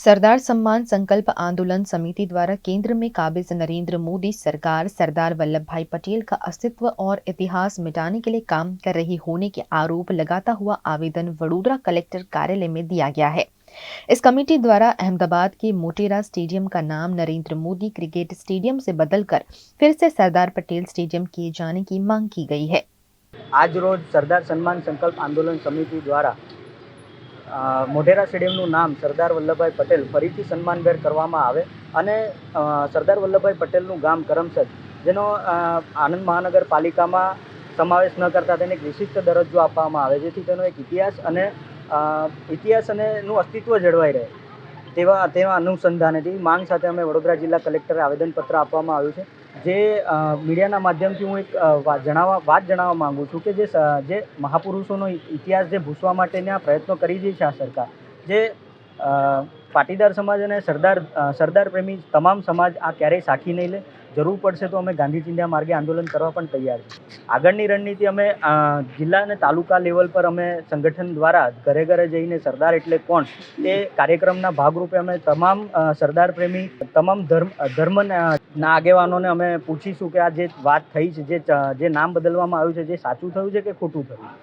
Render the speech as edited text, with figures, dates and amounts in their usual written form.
सरदार सम्मान संकल्प आंदोलन समिति द्वारा केंद्र में काबिज नरेंद्र मोदी सरकार सरदार वल्लभ भाई पटेल का अस्तित्व और इतिहास मिटाने के लिए काम कर रही होने के आरोप लगाता हुआ आवेदन वडोदरा कलेक्टर कार्यालय में दिया गया है। इस कमेटी द्वारा अहमदाबाद के मोटेरा स्टेडियम का नाम नरेंद्र मोदी क्रिकेट स्टेडियम से बदलकर फिर से सरदार पटेल स्टेडियम किए जाने की मांग की गई है। आज रोज सरदार सम्मान संकल्प आंदोलन समिति द्वारा મોઢેરા સ્ટેડિયમનું નામ સરદાર વલ્લભભાઈ પટેલ ફરીથી સન્માનભેર કરવામાં આવે અને સરદાર વલ્લભભાઈ પટેલનું ગામ કરમસદ જેનો આણંદ મહાનગરપાલિકામાં સમાવેશ ન કરતા તેને એક વિશિષ્ટ દરજ્જો આપવામાં આવે જેથી તેનો એક ઇતિહાસ અને નું અસ્તિત્વ જળવાઈ રહે તેવા અનુસંધાનેથી માંગ સાથે અમે વડોદરા જિલ્લા કલેક્ટરે આવેદનપત્ર આપવામાં આવ્યું છે। જે મીડિયાના માધ્યમથી હું એક વાત જણાવવા માંગુ છું કે જે મહાપુરુષોનો ઇતિહાસ જે ભૂસવા માટેના પ્રયત્નો કરી રહી છે આ સરકાર, જે પાટીદાર સમાજ અને સરદાર પ્રેમી તમામ સમાજ આ ક્યારેય સાખી નહીં લે। જરૂર પડશે તો અમે ગાંધી ચિંધ્યા માર્ગે આંદોલન કરવા પણ તૈયાર છીએ। આગળની રણનીતિ અમે જિલ્લા અને તાલુકા લેવલ પર અમે સંગઠન દ્વારા ઘરે ઘરે જઈને સરદાર એટલે કોણ એ કાર્યક્રમના ભાગરૂપે અમે તમામ સરદાર પ્રેમી તમામ ધર્મના આગેવાનોને અમે પૂછીશું કે આ જે વાત થઈ છે, જે નામ બદલવામાં આવ્યું છે, જે સાચું થયું છે કે ખોટું થયું।